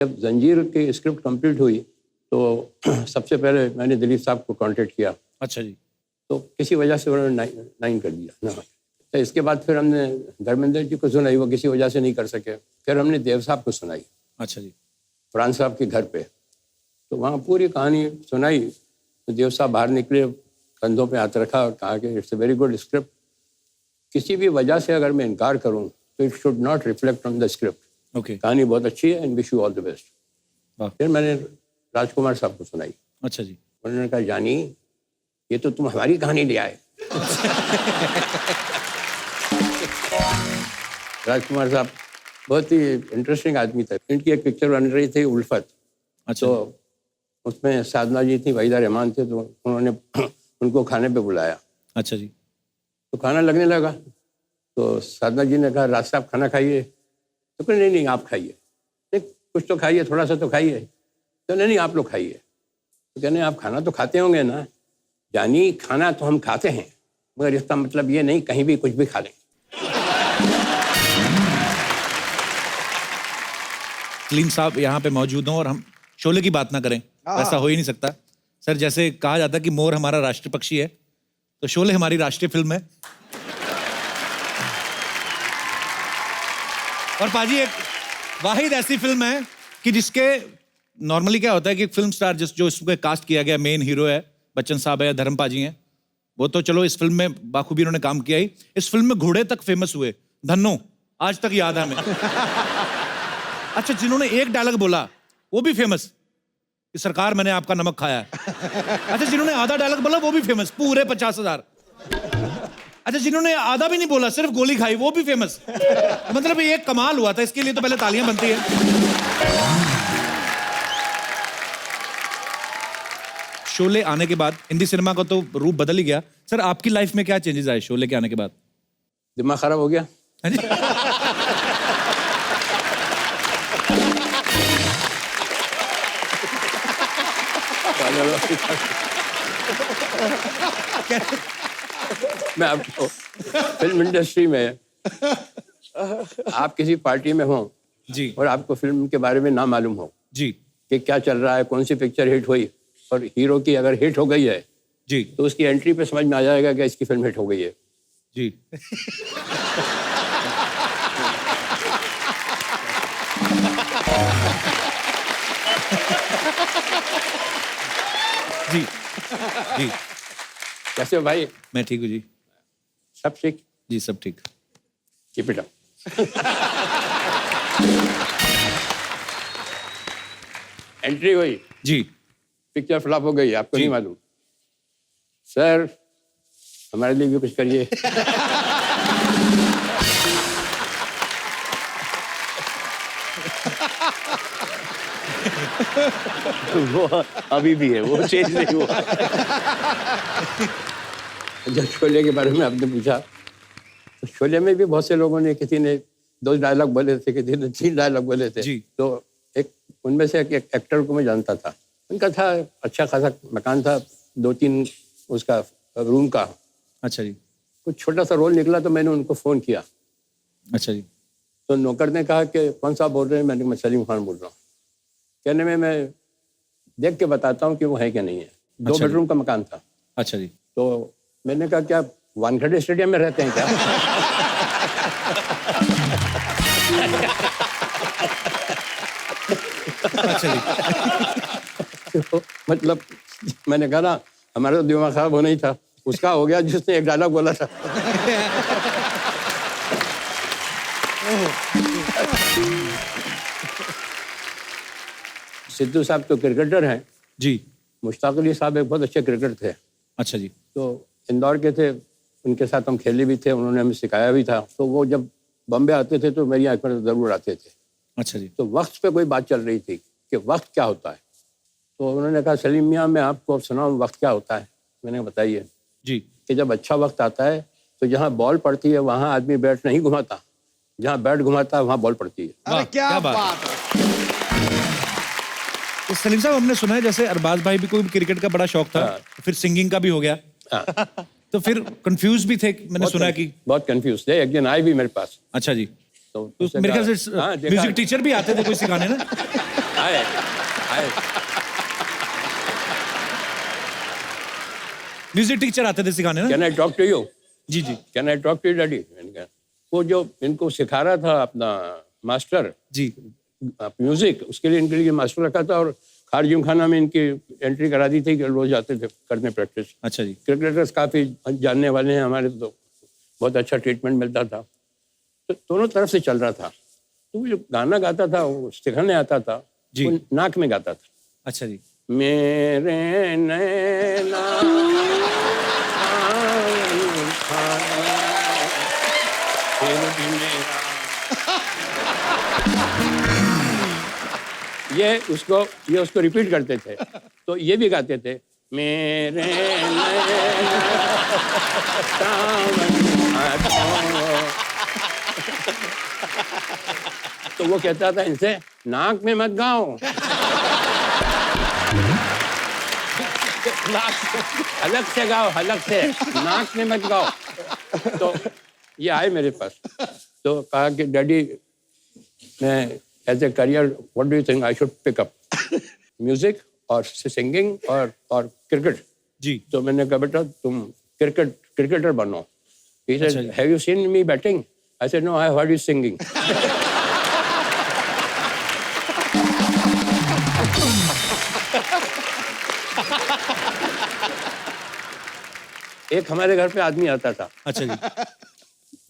जब जंजीर की स्क्रिप्ट कंप्लीट हुई तो सबसे पहले मैंने दिलीप साहब को कांटेक्ट किया। अच्छा जी। तो किसी वजह से उन्होंने नाइन कर दिया ना। तो इसके बाद फिर हमने धर्मेंद्र जी को सुनाई, वो किसी वजह से नहीं कर सके। फिर हमने देव साहब को सुनाई। अच्छा जी। फरहान साहब के घर पे, तो वहाँ पूरी कहानी सुनाई। तो देव साहब बाहर निकले, कंधों पे हाथ रखा और कहा कि it's a very good script. किसी भी वजह से अगर मैं इनकार करूँ तो it should not reflect on the script. Okay. कहानी बहुत अच्छी है and wish you all the best. वाह। फिर मैंने राजकुमार साहब को सुनाई। अच्छा जी। उन्होंने कहा जानी ये तो तुम हमारी कहानी ले आए। राजकुमार साहब बहुत ही इंटरेस्टिंग आदमी थे। इनकी एक पिक्चर बन रही थी उल्फत। अच्छा तो उसमें साधना जी थी, वहीदा रहमान थे, तो उन्होंने उनको खाने पे बुलाया। अच्छा जी। तो खाना लगने लगा तो साधना जी ने कहा राज साहब खाना खाइए। तो कहा नहीं आप खाइए, नहीं कुछ तो खाइए, थोड़ा सा तो खाइए। तो नहीं आप लोग खाइए। तो कहने आप खाना तो खाते होंगे ना। जानी खाना तो हम खाते हैं, मगर इसका मतलब ये नहीं कहीं भी कुछ भी खा लें। सलीम साहब यहाँ पे मौजूद हों और हम शोले की बात ना करें, ऐसा हो ही नहीं सकता। सर जैसे कहा जाता है कि मोर हमारा राष्ट्रीय पक्षी है, तो शोले हमारी राष्ट्रीय फिल्म है। और पाजी एक वाहिद ऐसी फिल्म है कि जिसके नॉर्मली क्या होता है कि फिल्म स्टार जो इसको कास्ट किया गया, मेन हीरो है बच्चन साहब है या धर्म पाजी हैं, वो तो चलो इस फिल्म में बाखूबी उन्होंने काम किया ही। इस फिल्म में घोड़े तक फेमस हुए, धन्नो आज तक याद है हमें। अच्छा, जिन्होंने एक डायलॉग बोला वो भी फेमस कि सरकार मैंने आपका नमक खाया है। अच्छा, जिन्होंने आधा डायलॉग बोला वो भी फेमस, पूरे 50,000। अच्छा, जिन्होंने आधा भी नहीं बोला, सिर्फ गोली खाई, वो भी फेमस। मतलब ये एक कमाल हुआ था, इसके लिए तो पहले तालियां बनती है। शोले आने के बाद हिंदी सिनेमा का तो रूप बदल ही गया। सर आपकी लाइफ में क्या चेंजेस आए शोले के आने के बाद? दिमाग खराब हो गया। हाँ जी? मैं आपको फिल्म इंडस्ट्री में आप किसी पार्टी में हो जी और आपको फिल्म के बारे में ना मालूम हो जी कि क्या चल रहा है, कौन सी पिक्चर हिट हुई, और हीरो की अगर हिट हो गई है जी तो उसकी एंट्री पे समझ में आ जाएगा कि इसकी फिल्म हिट हो गई है। जी। जी जी। कैसे हो भाई? मैं ठीक हूँ जी। सब ठीक? जी सब ठीक। Keep it up. एंट्री हुई, जी पिक्चर फ्लॉप हो गई, आपको जी। नहीं मालूम। सर हमारे लिए भी कुछ करिए। वो अभी भी है, वो चेंज नहीं हुआ। जब शोले के बारे में आपने पूछा तो शोले में भी बहुत से लोगों ने, किसी ने 2 डायलॉग बोले थे, किसी ने 3 डायलॉग बोले थे। जी। तो एक उनमें से एक एक्टर को मैं जानता था। उनका था अच्छा खासा मकान था, 2-3 उसका रूम का। अच्छा जी। कुछ छोटा सा रोल निकला तो मैंने उनको फ़ोन किया। अच्छा जी। तो नौकर ने कहा कि कौन सा बोल रहे हैं? मैंने कहा मैं सलीम खान बोल रहा हूँ। कहने में मैं देख के बताता हूँ कि वो है क्या नहीं है। 2 अच्छा जी। बेडरूम का मकान था। अच्छा जी। तो मैंने कहा क्या वानखेड़े स्टेडियम में रहते हैं क्या? अच्छा जी। तो मतलब मैंने कहा ना हमारा तो दिमाग खराब होना ही था, उसका हो गया जिसने एक डायलॉग बोला था। सिद्धू साहब तो क्रिकेटर हैं। जी। मुश्ताक अली साहब एक बहुत अच्छे क्रिकेटर थे। अच्छा जी। तो इंदौर के थे, उनके साथ हम खेले भी थे, उन्होंने हमें सिखाया भी था। तो वो जब बॉम्बे आते थे तो मेरी आँख में ज़रूर आते थे। अच्छा जी। तो वक्त पे कोई बात चल रही थी कि वक्त क्या होता है। तो उन्होंने कहा सलीम मियाँ मैं आपको अब सुनाऊँ वक्त क्या होता है। मैंने बताइए। जी। कि जब अच्छा वक्त आता है तो जहाँ बॉल पड़ती है वहाँ आदमी बैट नहीं घुमाता, जहाँ बैट घुमाता है वहाँ बॉल पड़ती है। वाह, क्या बात है। तो सलीम साहब हमने सुना है जैसे अरबाज भाई भी कोई क्रिकेट का बड़ा शौक था, फिर सिंगिंग का भी हो गया। हाँ। तो फिर कंफ्यूज भी थे, मैंने सुना कि बहुत कंफ्यूज थे। एक दिन आए भी मेरे पास। अच्छा जी। तो तो मेरे ख्याल से म्यूजिक टीचर भी आते थे कोई सिखाने ना। आए आए म्यूजिक टीचर आते थे सिखाने ना? Can I talk to you? जी जी can I talk to you daddy? मैंने कहा वो जो इनको सिखा रहा था अपना मास्टर जी म्यूजिक, उसके लिए इनके लिए मास्टर रखा था और खारजिम खाना में इनकी एंट्री करा दी थी कि रोज जाते थे करने प्रैक्टिस। अच्छा जी क्रिकेटर्स काफ़ी जानने वाले हैं हमारे, तो बहुत अच्छा ट्रीटमेंट मिलता था, तो दोनों तरफ से चल रहा था। तो वो जो गाना गाता था, वो सिखाने आता था, जी। वो नाक में गाता था। अच्छा जी मेरे नैना फिर भी मेरा ये उसको रिपीट करते थे, तो ये भी गाते थे मेरे तो वो कहता था इनसे नाक में मत गाओ, अलग से गाओ, अलग से, नाक में मत गाओ। तो ये आए मेरे पास, तो कहा कि डैडी मैं as a career what do you think I should pick up, music और सिंगिंग और क्रिकेट? जी तो मैंने कहा बेटा तुम क्रिकेटर बनो। He said, अच्छा जी। have you seen me batting? I said, no, I have heard you singing. एक हमारे घर पे आदमी आता था, अच्छा जी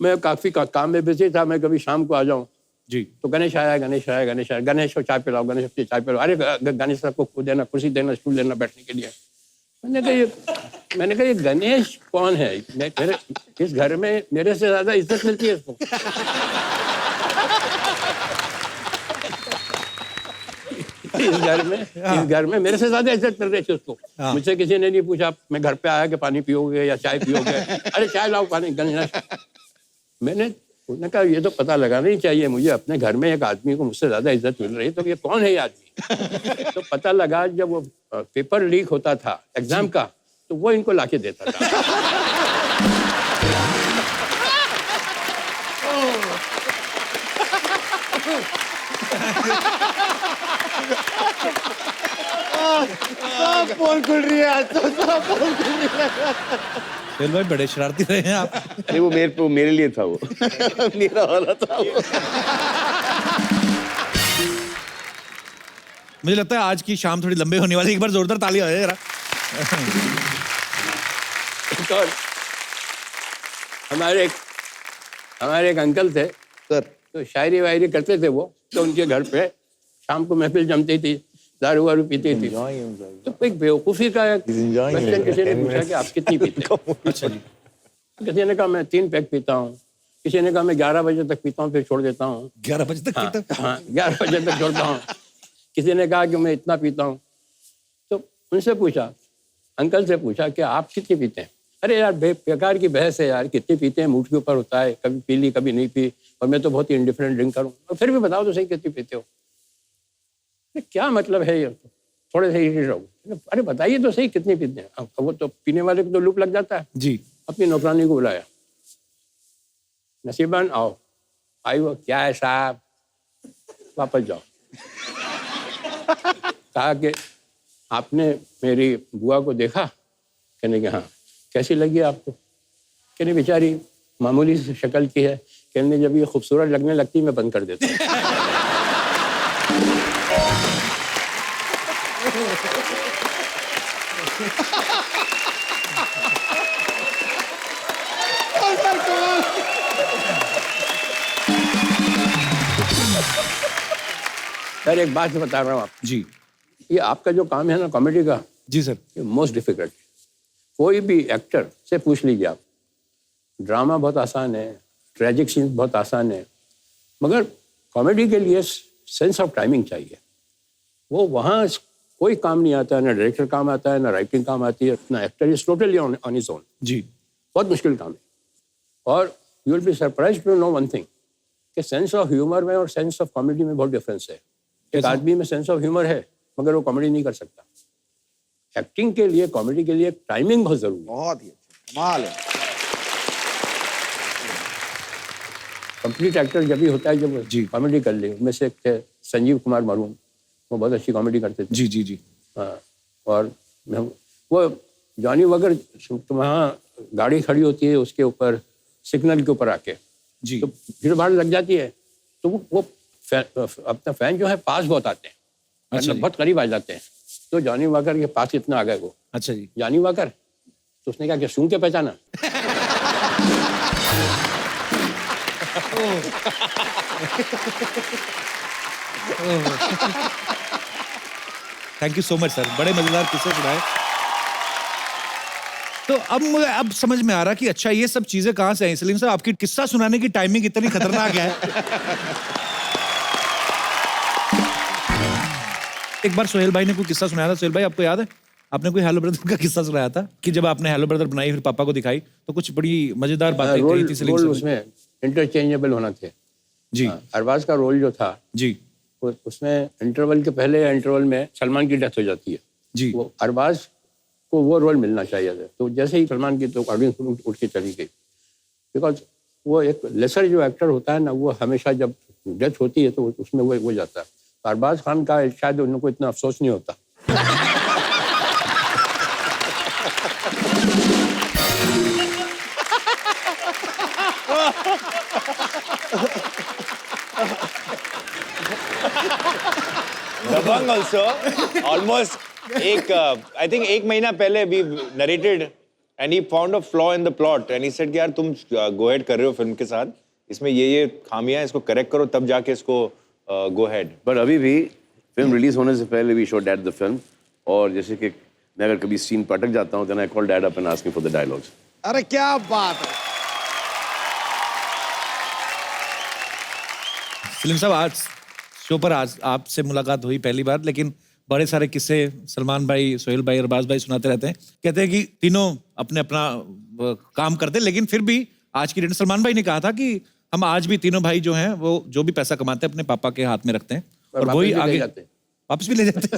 मैं काफी काम में बिजी था, मैं कभी शाम को आ जाऊं जी तो गणेश आया, गणेश आया, गणेश आया, गणेश को चाय पिलाओ, गणेश को चाय पिलाओ, अरे गणेश साहब को देना, कुर्सी देना, स्टूल देना बैठने के लिए। मैंने कहा ये गणेश कौन है? मेरे इस घर में मेरे से ज्यादा इज्जत मिलती है इसको। इस घर में मेरे से ज्यादा इज्जत मिल रही थी उसको। हाँ। मुझसे किसी ने नहीं पूछा मैं घर पे आया कि पानी पियोगे या चाय पियोगे, अरे चाय लाओ, पानी, गणेश। उन्होंने कहा ये तो पता लगाना ही चाहिए मुझे, अपने घर में एक आदमी को मुझसे ज्यादा इज्जत मिल रही है, तो ये कौन है ये आदमी? तो पता लगा जब वो पेपर लीक होता था एग्जाम का, तो वो इनको लाके देता था। सब पोल खुल रही है आज तो, सब पोल खुल रही है। सोहेल भाई बड़े शरारती रहे हैं आप। अरे वो मेरे लिए था, वो मेरा वाला था वो। मुझे लगता है आज की शाम थोड़ी लंबी होने वाली है, एक बार जोरदार ताली हो जाए जरा। तो हमारे एक अंकल थे सर तो शायरी वायरी करते थे वो, तो उनके घर पे शाम को महफिल जमती थी, दारू वारू पीती थी। तो एक बेवकूफ़ी का क्वेश्चन किसी ने पूछा कि आप कितनी पीते हैं? अच्छा जी किसी ने कहा मैं 3 पैक पीता हूँ, किसी ने कहा मैं 11 बजे तक पीता हूँ फिर छोड़ देता हूँ। 11 बजे तक हाँ, पीते? हाँ 11 बजे तक छोड़ता हूँ। किसी ने कहा कि मैं इतना पीता हूँ। तो उनसे पूछा, अंकल से पूछा कि आप कितनी पीते हैं? अरे यार बेकार की बहस है यार, कितनी पीते हैं मूड के ऊपर होता है, कभी पी ली कभी नहीं पी, और मैं तो बहुत ही इंडिफरेंट ड्रिंक करूँ, और फिर भी बताओ तो सही कितनी पीते हो? क्या मतलब है ये? थोड़े से इरिटेट हो, अरे बताइए तो सही कितनी पीते हैं? अब वो तो पीने वाले को तो लूप लग जाता है। जी अपनी नौकरानी को बुलाया, नसीबन आओ, आई वो क्या है साहब, वापस जाओ। कहा कि आपने मेरी बुआ को देखा? कहने के हाँ। कैसी लगी आपको? कहने बेचारी मामूली सी शक्ल की है, कहने जब ये खूबसूरत लगने लगती मैं बंद कर देता हूँ। सर एक बात बता रहा हूँ आप, जी ये आपका जो काम है ना कॉमेडी का, जी सर ये मोस्ट डिफिकल्ट है। कोई भी एक्टर से पूछ लीजिए आप, ड्रामा बहुत आसान है, ट्रेजिक सीन बहुत आसान है, मगर कॉमेडी के लिए सेंस ऑफ टाइमिंग चाहिए। वो वहाँ कोई काम नहीं आता है, ना डायरेक्टर काम आता है, ना राइटिंग काम आती है, ना actor is totally on his own. जी बहुत मुश्किल काम है। और you will be surprised to know one thing कि सेंस ऑफ ह्यूमर में और सेंस ऑफ कॉमेडी में बहुत डिफरेंस है। एक आदमी में सेंस ऑफ ह्यूमर है मगर वो कॉमेडी नहीं कर सकता। एक्टिंग के लिए, कॉमेडी के लिए टाइमिंग बहुत जरूरी है। बहुत ही अच्छा, कमाल है। कंप्लीट एक्टर जब भी होता है जब जी। कॉमेडी कर ले। उनमें से एक थे संजीव कुमार मरून, वो बहुत अच्छी कॉमेडी करते थे। जी जी जी। हाँ, और वो जॉनी वगर तो वहाँ गाड़ी खड़ी होती है उसके ऊपर, सिग्नल के ऊपर आके, जी तो भीड़ भाड़ लग जाती है, तो वो अपना फैन जो है पास बहुत आते हैं, अच्छा मतलब जी। बहुत करीब आ जाते हैं। तो जॉनी वॉकर के पास इतना आ गए वो, अच्छा जी। जॉनी वॉकर, तो उसने कहा कि सूंघ के पहचाना। Thank you so much sir, बड़े मजेदार किस्से सुनाए। तो अब मुझे अब समझ में आ रहा कि अच्छा ये सब चीजें कहाँ से आई। सलीम साहब, आपकी किस्सा सुनाने की टाइमिंग इतनी खतरनाक है। एक बार सोहेल भाई ने कोई किस्सा सुनाया था। सोहेल भाई, आपको याद है आपने कोई हेलो ब्रदर का किस्सा सुनाया था कि जब आपने हेलो ब्रदर बनाई फिर पापा को दिखाई तो कुछ बड़ी मजेदार बातें कही थी सलीम रोल साहब। उसमें इंटरचेंजेबल होना थे। जी अरबाज का रोल जो था, जी उसमें इंटरवल के पहले या इंटरवल में सलमान की डेथ हो जाती है। जी। वो अरबाज को वो रोल मिलना चाहिए था, तो जैसे ही सलमान की तो ऑडियंस उठ के चली गई, बिकॉज वो एक लेसर जो एक्टर होता है ना, वो हमेशा जब डेथ होती है तो उसमें वो जाता है। अरबाज खान का शायद उनको इतना अफसोस नहीं होता। दबंग also almost I think एक महीना पहले we narrated and he found a flaw in the plot and he said कि यार तुम go ahead कर रहे हो फिल्म के साथ, इसमें ये खामियां, इसको करेक्ट करो तब जाके इसको go ahead। पर अभी भी फिल्म रिलीज होने से पहले we show dad the film, और जैसे कि मैं अगर कभी सीन पर अटक जाता हूँ then I call dad up and ask for the dialogues. अरे क्या बात है। सलीम साहब, आज शो पर आज आपसे मुलाकात हुई पहली बार, लेकिन बड़े सारे किस्से सलमान भाई, सोहेल भाई, अरबाज भाई सुनाते रहते हैं। कहते हैं कि तीनों अपने अपना काम करते हैं, लेकिन फिर भी आज की डेट सलमान भाई ने कहा था कि हम आज भी तीनों भाई जो हैं वो जो भी पैसा कमाते हैं अपने पापा के हाथ में रखते हैं और वापस वही भी ले आगे जाते हैं। वापस भी ले जाते हैं।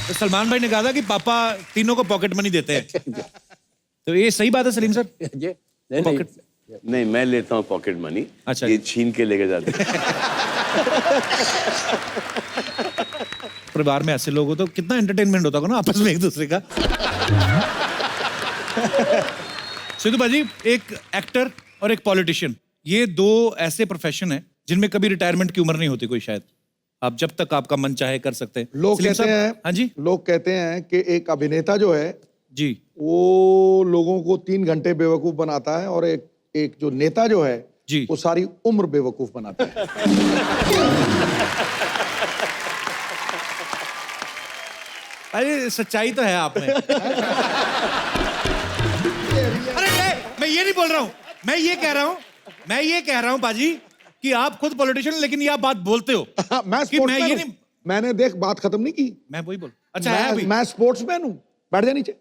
तो सलमान भाई ने कहा था कि पापा तीनों को पॉकेट मनी देते हैं। तो ये सही बात है सलीम सर? ये नहीं, पॉकेट नहीं, मैं लेता हूँ पॉकेट मनी, अच्छा। ये छीन के लेके जाते हैं। परिवार में ऐसे लोग हो तो कितना एंटरटेनमेंट होता होगा ना आपस में एक दूसरे का। सिद्धू भाजी, एक एक्टर और एक पॉलिटिशियन, ये दो ऐसे प्रोफेशन है जिनमें कभी रिटायरमेंट की उम्र नहीं होती कोई, शायद आप जब तक आपका मन चाहे कर सकते हैं। लोग सलीम कहते साहब, हैं, हाँ जी लोग कहते हैं कि एक अभिनेता जो है जी वो लोगों को 3 घंटे बेवकूफ बनाता है और एक जो नेता जो है जी। वो सारी उम्र बेवकूफ बनाता है। अरे सच्चाई तो है आप में। अरे मैं ये नहीं बोल रहा हूँ, मैं ये कह रहा हूँ बाजी कि आप खुद पॉलिटिशियन, लेकिन ये आप बात बोलते हो मैं कि मैं ये स्पोर्ट्समैन नहीं। हूँ। मैंने देख बात खत्म नहीं की। मैं वही बोल, अच्छा है अभी। मैं स्पोर्ट्समैन हूँ। बैठ जा नीचे।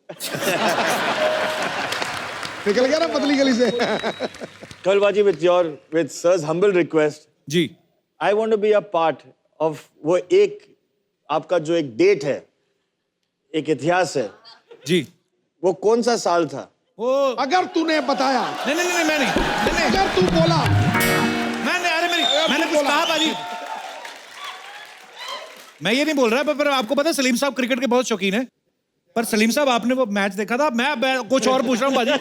निकल गया ना पतली गली से। कलबाजी with sir's humble request, ji I want to be a part of वो एक आपका जो एक डेट है, एक इतिहास है, जी। वो कौन सा साल था? वो अगर तूने बताया, नहीं मैं नहीं अगर तू बोला, मैंने कुछ कहा बाजी। मैं ये नहीं बोल रहा, पर आपको पता है सलीम साहब क्रिकेट के बहुत शौकीन है। पर सलीम साहब, आपने वो मैच देखा था? मैं कुछ और पूछ रहा हूँ बाजी।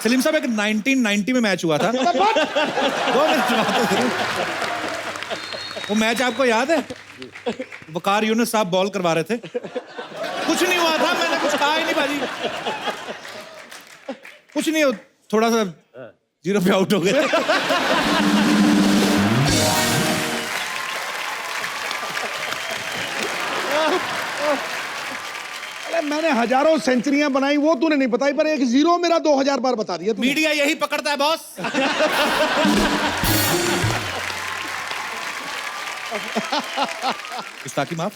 सलीम साहब, एक 1990 में मैच हुआ था। 2 मिनट वो मैच आपको याद है? वकार यूनुस साहब बॉल करवा रहे थे, कुछ नहीं हुआ था, मैंने कुछ कहा ही नहीं बाजी, कुछ नहीं, थोड़ा सा 0 पे आउट हो गए। अरे मैंने हजारों सेंचुरियां बनाई, वो तूने नहीं बताई, पर एक 0 मेरा 2000 बार बता दिया तूने। मीडिया यही पकड़ता है बॉस। गुस्ताखी माफ।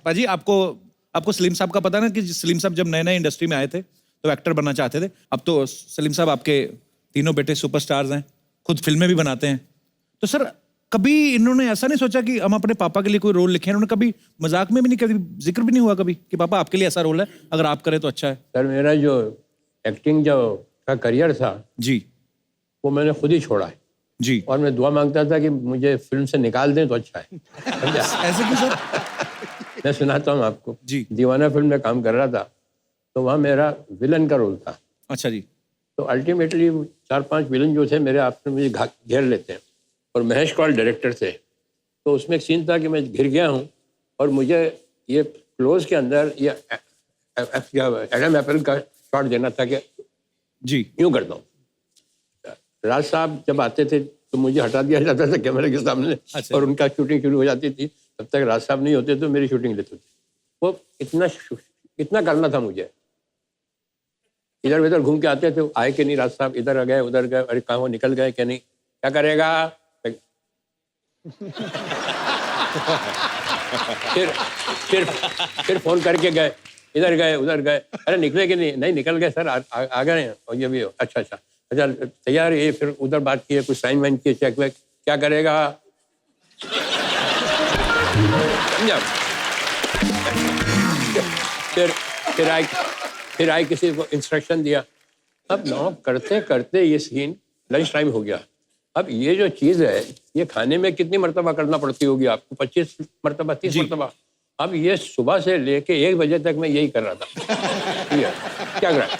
पाजी, आपको सलीम साहब का पता ना कि सलीम साहब जब नए नए इंडस्ट्री में आए थे तो एक्टर बनना चाहते थे। अब तो सलीम साहब आपके तीनों बेटे सुपरस्टार्स हैं, खुद फिल्में भी बनाते हैं। तो सर, कभी इन्होंने ऐसा नहीं सोचा कि हम अपने पापा के लिए कोई रोल लिखें? इन्होंने कभी मजाक में भी नहीं, कभी जिक्र भी नहीं हुआ कभी कि पापा आपके लिए ऐसा रोल है, अगर आप करें तो अच्छा है? सर, मेरा जो एक्टिंग का करियर था जी, वो मैंने खुद ही छोड़ा है। जी। और मैं दुआ मांगता था कि मुझे फिल्म से निकाल दें तो अच्छा है। ऐसे क्यों सर? मैं सुनाता हूँ आपको। जी। दीवाना फिल्म में काम कर रहा था, तो वहाँ मेरा विलन का रोल था। अच्छा जी। तो अल्टीमेटली 4-5 विलन जो थे मेरे आपस में मुझे घेर लेते हैं, और महेश कौल डायरेक्टर थे। तो उसमें एक सीन था कि मैं घिर गया हूँ और मुझे ये क्लोज के अंदर ये एडम एप्पल का शॉट देना था कि जी। यूँ करता हूँ। राज साहब जब आते थे तो मुझे हटा दिया जाता था कैमरे के सामने, अच्छा। और उनका शूटिंग शुरू हो जाती थी। तब तक राज साहब नहीं होते तो मेरी शूटिंग लेते थे। वो इतना करना था मुझे। इधर उधर घूम के आते थे, आए कि नहीं राज साहब, इधर गए उधर गए, अरे कहाँ वो निकल गए कि नहीं, क्या करेगा। फिर फोन करके गए, इधर गए उधर गए, अरे निकले कि नहीं निकल गए सर, आ गए हैं, और ये भी हो, अच्छा तैयार है। फिर उधर बात की, कुछ साइन वाइन किए, चेक वेक, क्या करेगा। समझा। फिर आए किसी को इंस्ट्रक्शन दिया। अब नौ करते करते ये सीन लंच टाइम हो गया। अब ये जो चीज़ है ये खाने में कितनी मरतबा करना पड़ती होगी आपको, 25 मरतबा 30 मरतबा। अब ये सुबह से लेके 1 बजे तक मैं यही कर रहा था। क्या कर रहा है?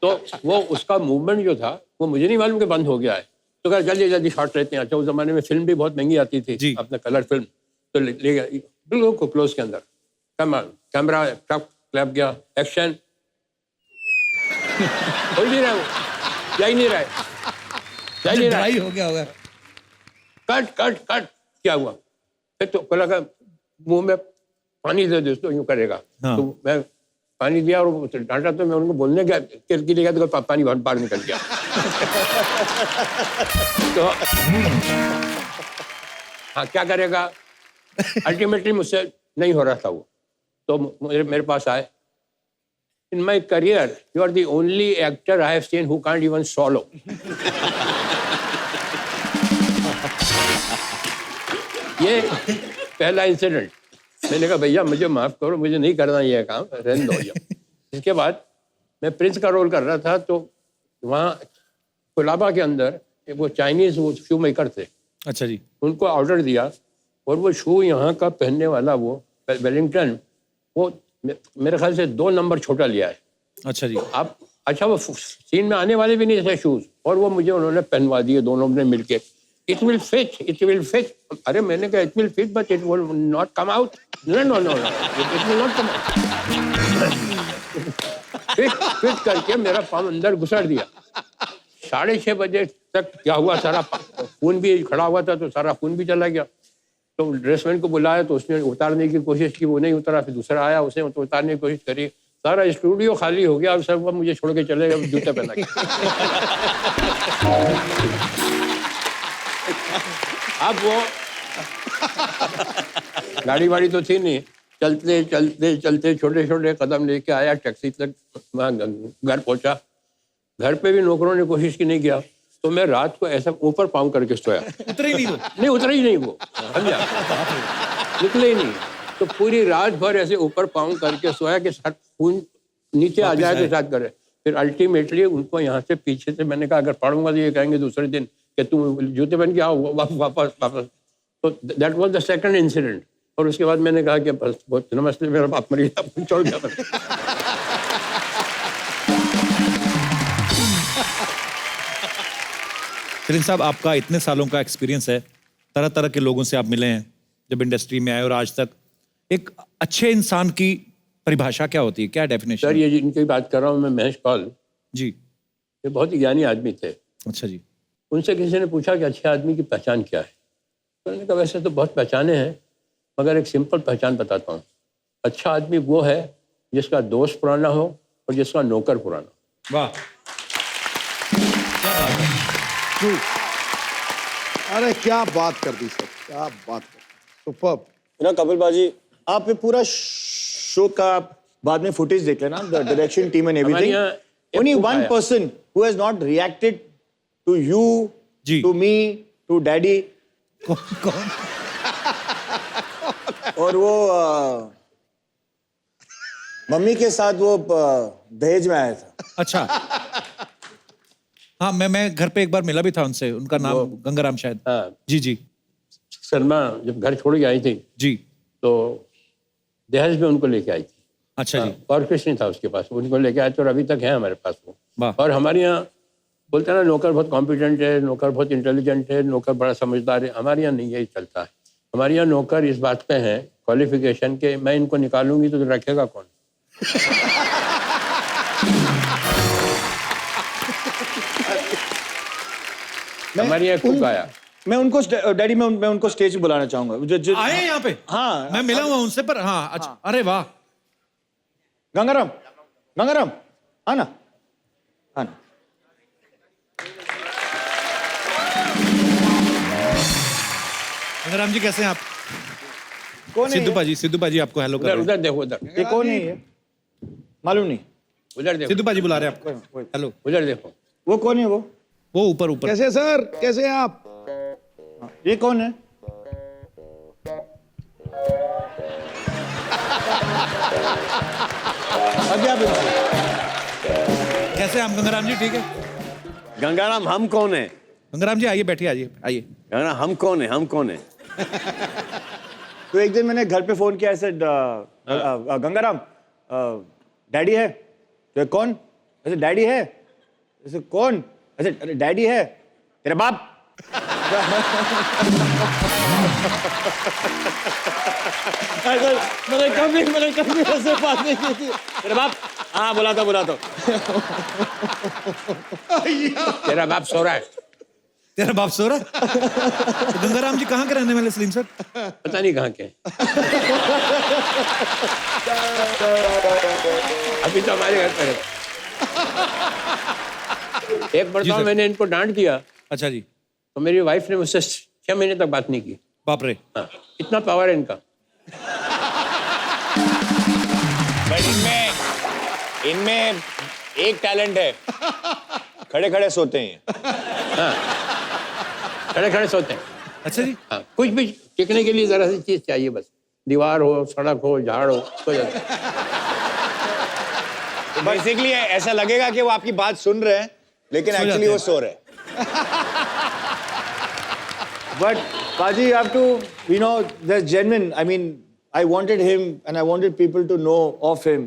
तो वो उसका मूवमेंट जो था वो मुझे नहीं मालूम कि बंद हो गया है। तो कहा जल्दी शॉट लेते हैं। अच्छा, उस जमाने में फिल्म भी बहुत महंगी आती थी, अपना कलर फिल्म। तो ले गया बिल्कुल क्लोज के अंदर, कैमरा क्लैप गया, एक्शन। हो ही नहीं रहा, वो जा ही नहीं रहा है, ड्राई हो गया होगा। कट क्या हुआ। फिर तो बोला का मुंह में पानी दे दोस्तों, यूं करेगा। हाँ। तो मैं पानी दिया और डांटा, तो मैं उनको बोलने गया के लिए तो पानी बाहर निकल गया। तो हाँ, क्या करेगा। अल्टीमेटली मुझसे नहीं हो रहा था वो। तो मेरे पास आए, in my career you are the only actor I have seen who can't even swallow। ये पहला इंसिडेंट। मैंने कहा भैया मुझे माफ करो, मुझे नहीं करना ये काम, रहने दो भैया। इसके बाद मैं प्रिंस का रोल कर रहा था, तो वहाँ कोलाबा के अंदर वो चाइनीज वो शू मेकर थे। अच्छा जी। उनको ऑर्डर दिया, और वो शू यहाँ का पहनने वाला वो वेलिंगटन, वो मेरे ख्याल से 2 नंबर छोटा लिया है। अच्छा जी। अब अच्छा, वो सीन में आने वाले भी नहीं थे शूज, और वो मुझे उन्होंने पहनवा दिए दोनों ने मिलके। It will fit. अरे मैंने कहा it will fit but it will not come out. No it will not come out. Fit करके मेरा पाँव अंदर घुसड़ दिया। 6:30 बजे तक क्या हुआ, सारा खून भी खड़ा हुआ था, तो सारा खून भी चला गया। तो ड्रेसमैन को बुलाया, तो उसने उतारने की कोशिश की, वो नहीं उतरा। फिर दूसरा आया, उसने उतारने की कोशिश करी, सारा स्टूडियो खाली हो गया। अब सब मुझे छोड़ के चले गए जूते पहना के। अब वो गाड़ी वाड़ी तो थी नहीं, चलते छोटे कदम लेके आया, टैक्सी तक वहाँ घर पहुंचा। घर पे भी नौकरों ने कोशिश की, नहीं किया। तो मैं रात को ऐसा ऊपर पाँव करके सोया। उतरे ही नहीं वो। नहीं उतरा ही नहीं वो, समझा, निकले ही नहीं। तो पूरी रात भर ऐसे ऊपर पाँव करके सोया कि खून नीचे आ जाए तो साथ करे। फिर अल्टीमेटली उनको यहाँ से पीछे से मैंने कहा अगर पढ़ूंगा तो ये कहेंगे दूसरे दिन कि तुम जूते पहन के आओ वापस। तो that was the second incident. और उसके बाद मैंने कहा कि बस बहुत नमस्ते, मेरा बाप मर गया, छोड़ गया। प्रिंस साहब, आपका इतने सालों का एक्सपीरियंस है, तरह तरह के लोगों से आप मिले हैं जब इंडस्ट्री में आए और आज तक। एक अच्छे इंसान की परिभाषा क्या होती है, क्या डेफिनेशन? सर ये जिनकी बात कर रहा हूँ मैं, महेश कौल जी। ये बहुत ही ज्ञानी आदमी थे। अच्छा जी। उनसे किसी ने पूछा कि अच्छे आदमी की पहचान क्या है। तो उन्होंने कहा वैसे तो बहुत पहचाने हैं, मगर एक सिंपल पहचान बताता हूँ। अच्छा आदमी वो है जिसका दोस्त पुराना हो और जिसका नौकर पुराना। वाह, अरे क्या बात कर दी सर, क्या बात कर दी, सुपर्ब। ना कपिल बाजी, आप ये पूरा शो का बाद में फुटेज देख लेना, the direction team and everything. Only one person who has not reacted to you, to me, to daddy. कौन? और वो मम्मी के साथ वो दहेज में आया था। अच्छा। हाँ मैं घर पे एक बार मिला भी था उनसे, उनका नाम गंगाराम शायद। हाँ जी जी शर्मा जब घर छोड़ के आई थी जी। तो दहेज में उनको लेके आई थी। अच्छा जी। और कुछ नहीं था उसके पास, उनको लेके आए थे और अभी तक है हमारे पास वो। वाह। और हमारे यहाँ बोलते हैं ना नौकर बहुत कॉम्पिटेंट है, नौकर बहुत इंटेलिजेंट है, नौकर बड़ा समझदार है। हमारे यहाँ नहीं यही चलता है। हमारे यहाँ नौकर इस बात पे हैं क्वालिफिकेशन के, मैं इनको निकालूंगी तो रखेगा कौन। हमारे यहाँ कुक आया, मैं उनको डैडी मैं उनको स्टेज पे बुलाना चाहूंगा। आए यहाँ पे? हाँ मैं मिला हुआ उनसे, पर हाँ अच्छा। अरे वाह। गंगाराम, गंगाराम आना आना। गंगाराम जी कैसे हैं आप? कौन है ये? सिद्धू पाजी आपको हेलो कर रहे हैं। उधर देखो, उधर ये कौन है ये? मालूम नहीं। उधर देखो, सिद्धू पाजी बुला रहे हैं आपको, हेलो। उधर देखो। वो कौन है वो? वो ऊपर ऊपर। कैसे सर, कैसे हैं आप? ये कौन है? अभी आप कैसे हैं आप गंगाराम जी? ठीक है। गंगाराम हम कौन है? गंगाराम जी आइए, बैठिए, आइए आइए। गंगाराम हम कौन है? हम कौन है? तो एक दिन मैंने घर पे फोन किया, ऐसे गंगाराम डैडी है? तो कौन? ऐसे डैडी है? ऐसे कौन? ऐसे अरे डैडी है तेरा बाप। मैंने कभी ऐसे बात नहीं की थी। तेरा बाप? हाँ बुला तो तेरा बाप सो रहा है। तेरा बाप सो रहा है? तो गंगाराम जी कहाँ के रहने वाले सलीम सर? पता नहीं कहाँ के। अभी तो हमारे घर पर है। एक मरतबा मैंने इनको डांट दिया अच्छा जी। तो मेरी वाइफ ने मुझसे 6 महीने तक बात नहीं की। बाप रे। हाँ, इतना पावर है इनका। बट इनमें एक टैलेंट है, खड़े खड़े सोते हैं। हाँ, खड़े खड़े सोते हैं। अच्छा जी। हाँ, कुछ भी टिकने के लिए जरा सी चीज चाहिए, बस दीवार हो, सड़क हो, झाड़ हो, तो बेसिकली ऐसा लगेगा कि वो आपकी बात सुन रहे हैं, लेकिन एक्चुअली वो सो रहे हैं। But Paji, you have to, you know, there's genuine. I mean, I wanted him and I wanted people to know of him.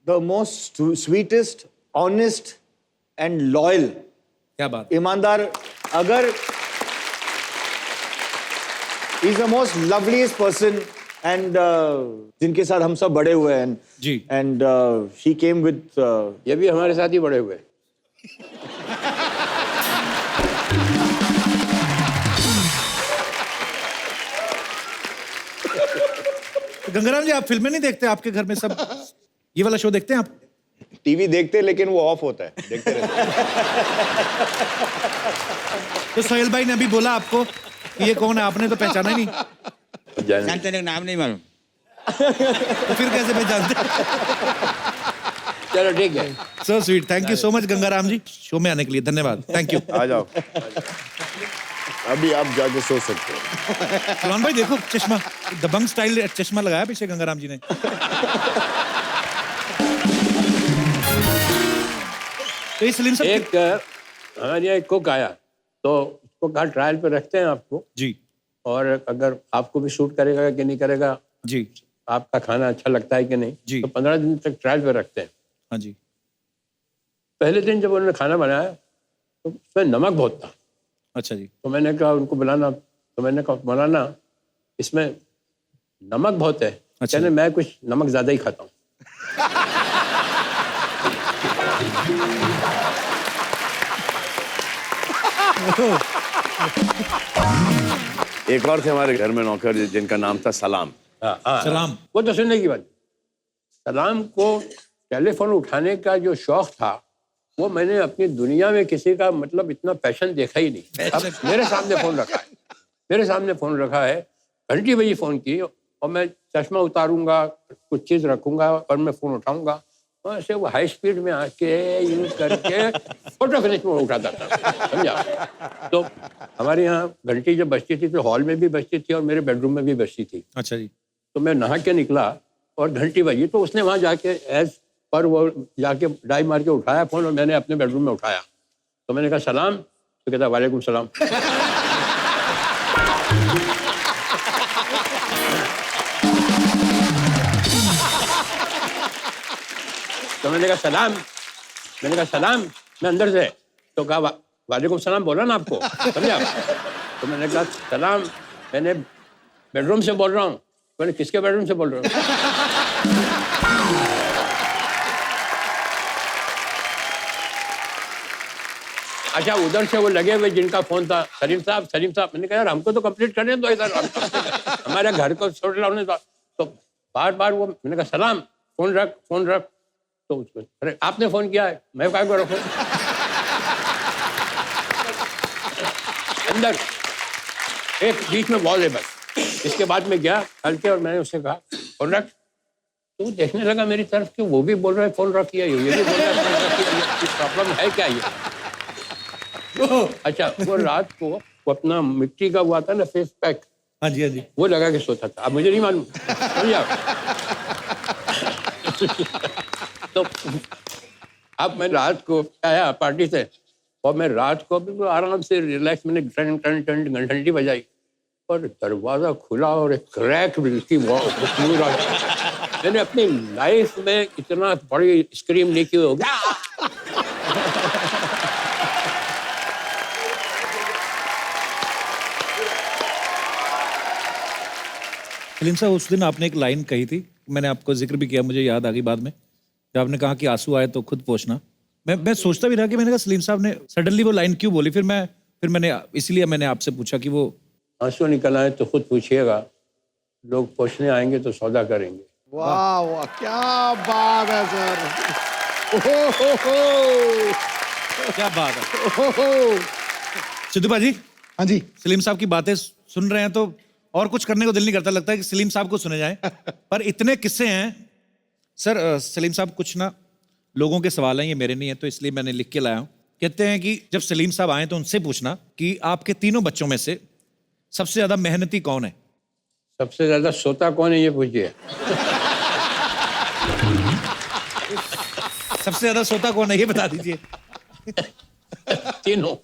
The most sweetest, honest and loyal. क्या बात। ईमानदार, अगर he's the most loveliest person and जिनके साथ हम सब बड़े हुए हैं। जी। And he came with ये भी हमारे साथ ही बड़े हुए। गंगाराम जी आप फिल्में नहीं देखते? आपके घर में सब ये वाला शो देखते हैं आप? टीवी देखते लेकिन वो ऑफ होता है, देखते रहते हैं। तो सोहेल भाई ने अभी बोला आपको कि ये कौन है, आपने तो पहचाना ही नहीं। जानते नहीं, नाम नहीं मालूम। तो फिर कैसे पहचानते? चलो ठीक है। So sweet, thank you so much Gangaram ji, show में आने के लिए धन्यवाद। Thank you. आ जाओ। अभी आप जाके सो सकते हो। सलमान भाई देखो चश्मा, दबंग स्टाइल चश्मा लगाया पीछे गंगाराम जी ने। तो ये सलीम साहब एक हमारे यहाँ एक कुक आया तो उसको कहा ट्रायल पे रखते हैं आपको, जी और अगर आपको भी शूट करेगा कि नहीं करेगा, जी आपका खाना अच्छा लगता है कि नहीं, जी। तो 15 दिन तक ट्रायल पे रखते हैं। हाँ जी। पहले दिन जब उन्होंने खाना बनाया तो उसमें नमक बहुत था। अच्छा जी। तो मैंने कहा उनको बुलाना, तो मैंने कहा मौलाना इसमें नमक बहुत है। अच्छा। कहने मैं कुछ नमक ज्यादा ही खाता हूँ। एक और थे हमारे घर में नौकर जिनका नाम था सलाम। हाँ, हाँ, सलाम। वो तो सुनने की बात। सलाम को टेलीफोन उठाने का जो शौक था वो मैंने अपनी दुनिया में किसी का मतलब इतना पैशन देखा ही नहीं। अब मेरे सामने फोन रखा है, मेरे सामने फोन रखा है, घंटी बजी फोन की और मैं चश्मा उतारूंगा, कुछ चीज रखूंगा और मैं फोन उठाऊंगा, वहाँ से वो हाई स्पीड में आके यूज करके फोटो फिनिश में उठाता था, समझा। तो हमारे यहाँ घंटी जब बजती थी तो हॉल में भी बजती थी और मेरे बेडरूम में भी बजती थी। अच्छा जी। तो मैं नहा के निकला और घंटी बजी तो उसने वहाँ जाके एज पर वो जाके डाई मार के उठाया फोन और मैंने अपने बेडरूम में उठाया। तो मैंने कहा सलाम, तो कहता वालेकुम सलाम। तो मैंने कहा सलाम, मैं अंदर से, तो कहा वालेकुम सलाम बोला ना आपको, समझा? तो मैंने कहा सलाम, मैंने बेडरूम से बोल रहा हूँ। मैंने किसके बेडरूम से बोल रहा हूँ? अच्छा, उधर से वो लगे हुए जिनका फोन था, सलीम साहब। मैंने कहा यार हमको तो कंप्लीट करने दो इधर, हमारे घर को छोड़ रहा हूँ। तो बार बार वो, मैंने कहा सलाम, फोन रख। तो उसको, अरे आपने फोन किया है, मैं क्या को रखूं? अंदर एक बीच में वॉल है बस। इसके बाद में गया हल्के, और मैंने उससे कहा फोन रख। तो देखने लगा मेरी तरफ कि वो भी बोल रहा है फोन रखिए, ये भी बोल रहा है फोन रखिए, प्रॉब्लम है क्या ये? अच्छा, वो रात को वो अपना मिट्टी का हुआ था ना फेस पैक, हाँ जी, वो लगा के सोता था। अब मुझे नहीं मालूम, समझा? तो अब मैं रात को आया पार्टी से, और मैं रात को बिल्कुल आराम से रिलैक्स, मैंने टन घंटी बजाई, और दरवाजा खुला और एक क्रैक बिल्कुल पूरा। मैंने अपनी लाइफ में इतना बड़ी स्क्रीम नहीं की होगी। सलीम साहब, उस दिन आपने एक लाइन कही थी, मैंने आपको जिक्र भी किया, मुझे याद आ गई बाद में, जब आपने कहा कि आंसू आए तो खुद पोंछना। मैं सोचता भी रहा कि मैंने कहा सलीम साहब ने सडनली वो लाइन क्यों बोली। फिर मैंने इसलिए मैंने आपसे पूछा कि वो आंसू निकल आए तो खुद पूछिएगा, लोग पूछने आएंगे तो सौदा करेंगे। वाह वाह, क्या बात है सर। क्या बात है। सिद्धू भाजी, हाँ जी, सलीम साहब की बातें सुन रहे हैं तो और कुछ करने को दिल नहीं करता, लगता है कि सलीम साहब को सुने जाएं। पर इतने किस्से हैं सर। सलीम साहब, कुछ ना लोगों के सवाल हैं, ये मेरे नहीं है, तो इसलिए मैंने लिख के लाया हूँ। कहते हैं कि जब सलीम साहब आए तो उनसे पूछना कि आपके तीनों बच्चों में से सबसे ज्यादा मेहनती कौन है? सबसे ज्यादा सोता कौन है ये पूछिए। सबसे ज्यादा सोता कौन है ये बता दीजिए। तीनों।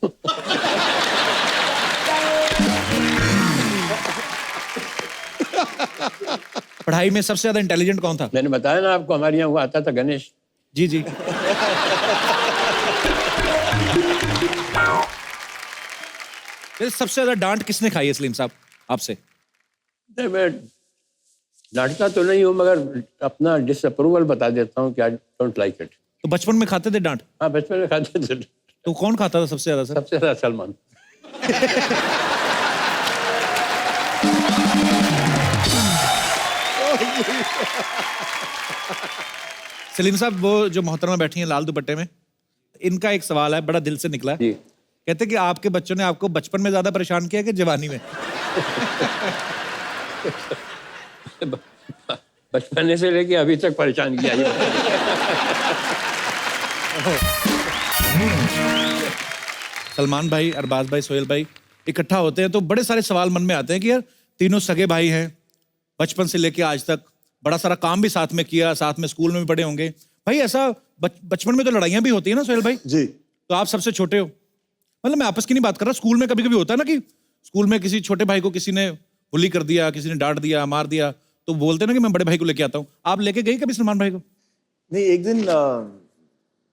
पढ़ाई में सबसे ज्यादा इंटेलिजेंट कौन था? मैंने बताया ना आपको, हमारे यहाँ वो आता था गणेश। जी। सबसे ज्यादा डांट किसने खाई है सलीम साहब आपसे? मैं डांटता तो नहीं हूँ, मगर अपना डिसअप्रूवल बता देता हूँ कि आई डोंट लाइक इट। तो बचपन में खाते थे डांट? हाँ, बचपन में खाते थे। तो कौन खाता था सबसे ज्यादा सर? सबसे ज्यादा सलमान। सलीम साहब, वो जो मोहतरमा बैठी हैं लाल दुपट्टे में, इनका एक सवाल है, बड़ा दिल से निकला है। जी। कहते कि आपके बच्चों ने आपको बचपन में ज्यादा परेशान किया कि जवानी में? बचपन से लेके अभी तक परेशान किया ये। सलमान भाई, अरबाज भाई, सोहेल भाई इकट्ठा होते हैं तो बड़े सारे सवाल मन में आते हैं कि यार तीनों सगे भाई हैं, बचपन से लेके आज तक बड़ा सारा काम भी साथ में किया, साथ में स्कूल में भी पढ़े होंगे भाई। ऐसा बचपन में तो लड़ाइयां भी होती है ना सोहेल भाई? जी। तो आप सबसे छोटे हो, मतलब मैं आपस की नहीं बात कर रहा, स्कूल में कभी कभी होता है ना कि स्कूल में किसी छोटे भाई को किसी ने बुली कर दिया, किसी ने डांट दिया, मार दिया, तो बोलते ना कि मैं बड़े भाई को लेके आता हूँ। आप लेके गई कभी सलमान भाई को? नहीं, एक दिन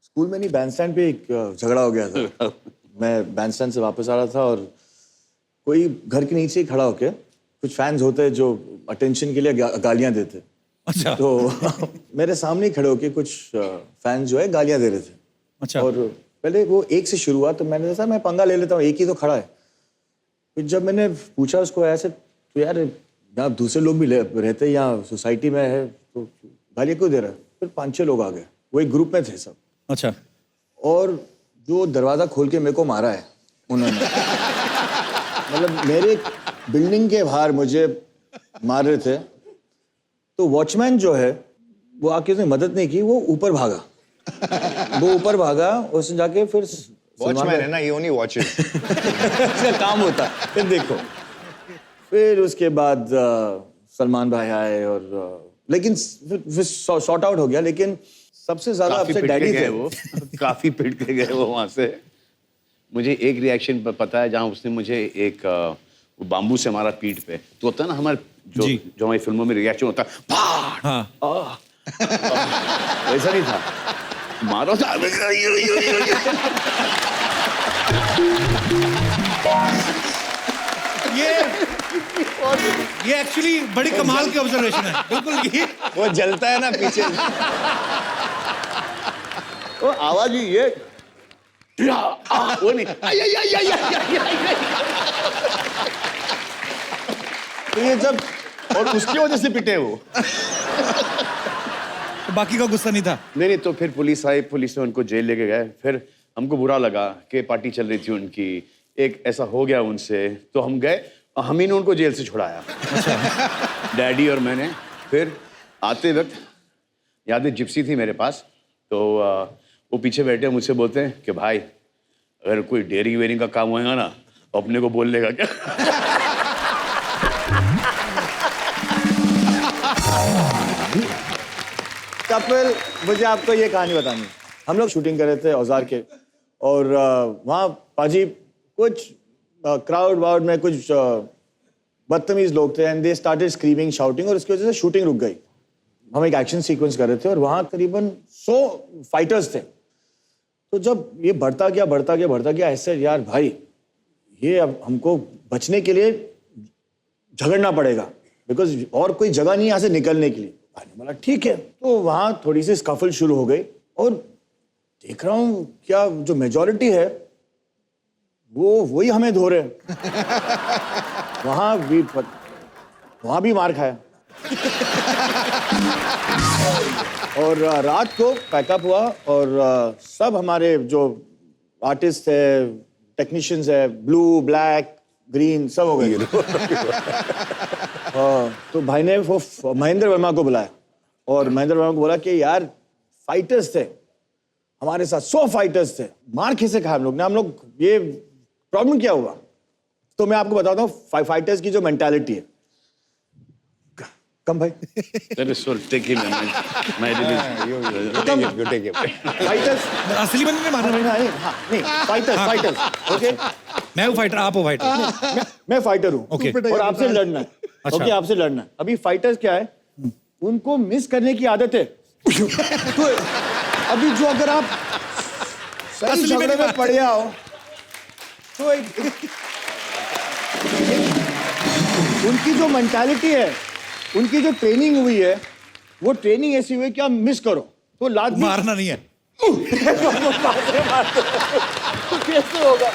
स्कूल में नहीं, बैंडस्टैंड पे एक झगड़ा हो गया था। मैं बैंडस्टैंड से वापस आ रहा था और कोई घर के नीचे खड़ा होके, कुछ फैंस होते हैं जो अटेंशन के लिए गालियां देते। अच्छा। तो मेरे सामने ही खड़े होके कुछ फैंस जो है गालियां दे रहे थे। अच्छा। और पहले वो एक से शुरू हुआ, तो मैंने कहा मैं पंगा ले लेता हूँ, एक ही तो खड़ा है। फिर जब मैंने पूछा उसको ऐसे, तो यार यहाँ दूसरे लोग भी रहते हैं, यहाँ सोसाइटी में है, तो गालियाँ क्यों दे रहा है? फिर 5-6 लोग आ गए, वो एक ग्रुप में थे सब। अच्छा। और जो दरवाजा खोल के मेरे को मारा है उन्होंने, मतलब मेरे बिल्डिंग के बाहर मुझे मार रहे थे, तो वॉचमैन जो है वो आके उसने मदद नहीं की, वो ऊपर भागा। वो ऊपर भागा, उसने जाके फिर वॉचमैन है ना, ये ओनली वॉचेस। उसका काम होता है। फिर देखो, फिर उसके बाद सलमान भाई आए और लेकिन फिर सॉर्ट आउट हो गया। लेकिन सबसे ज्यादा अपसेट डैडी थे। वो काफी पिट के गए वो वहां से। मुझे एक रिएक्शन पता है, जहाँ उसने मुझे एक वो बाम्बू से मारा पीठ पे। तो होता है ना हमारे जो हमारी फिल्मों में रिएक्शन होता है, हाँ वैसा नहीं था, मारो था। ये एक्चुअली बड़ी कमाल की ऑब्जर्वेशन है, बिल्कुल ये वो जलता है ना पीछे। वो आवाज ही ये वो नहीं, तो ये जब और उसकी वजह से पिटे वो। बाकी का गुस्सा नहीं था। नहीं, तो फिर पुलिस आई, पुलिस ने उनको जेल लेके गए। फिर हमको बुरा लगा कि पार्टी चल रही थी उनकी, एक ऐसा हो गया उनसे, तो हम गए, हम ही ने उनको जेल से छुड़ाया। डैडी और मैंने। फिर आते वक्त याद है जिप्सी थी मेरे पास, तो वो पीछे बैठे मुझसे बोलते हैं कि भाई अगर कोई डेयरिंग वेयरिंग का काम होएगा ना तो अपने को बोल लेगा क्या? कपिल, मुझे आपको ये कहानी बतानी है। हम लोग शूटिंग कर रहे थे औजार के, और वहाँ पाजी कुछ क्राउड वाउड में कुछ बदतमीज लोग थे, and they started screaming shouting, और इसकी वजह से शूटिंग रुक गई। हम एक एक्शन सीक्वेंस कर रहे थे और वहाँ करीबन 100 फाइटर्स थे। तो जब ये बढ़ता गया, ऐसे यार भाई ये अब हमको बचने के लिए झगड़ना पड़ेगा, बिकॉज और कोई जगह नहीं यहाँ से निकलने के लिए। भाई ने बोला ठीक है। तो वहाँ थोड़ी सी स्कफल शुरू हो गई, और देख रहा हूँ क्या जो मेजॉरिटी है वो वही हमें धो रहे हैं। वहाँ भी मार खाया। और रात को पैकअप हुआ, और सब हमारे जो आर्टिस्ट है, टेक्नीशियंस है, ब्लू ब्लैक ग्रीन सब हो गए। तो भाई ने वो महेंद्र वर्मा को बुलाया, और महेंद्र वर्मा को बोला कि यार फाइटर्स थे हमारे साथ, 100 फाइटर्स थे, मार कैसे खाया हम लोग ने, हम लोग ये प्रॉब्लम क्या हुआ। तो मैं आपको बताता हूँ फाइटर्स की जो मेंटालिटी है। कम भाई फाइटर्स असली बंदे ने मारा। नहीं, फाइटर्स ओके। मैं हूँ फाइटर, आप हो फाइटर। मैं फाइटर हूँ, ओके। और आपसे लड़ना है। अच्छा। ओके, आपसे लड़ना है। अभी फाइटर्स क्या है, उनको मिस करने की आदत है। तो अभी जो अगर आप सही झगड़े में पड़ जाओ तो उनकी जो मेंटालिटी है, उनकी जो ट्रेनिंग हुई है, वो ट्रेनिंग ऐसी हुई है कि आप मिस करो तो लात मारना नहीं है। कैसे होगा।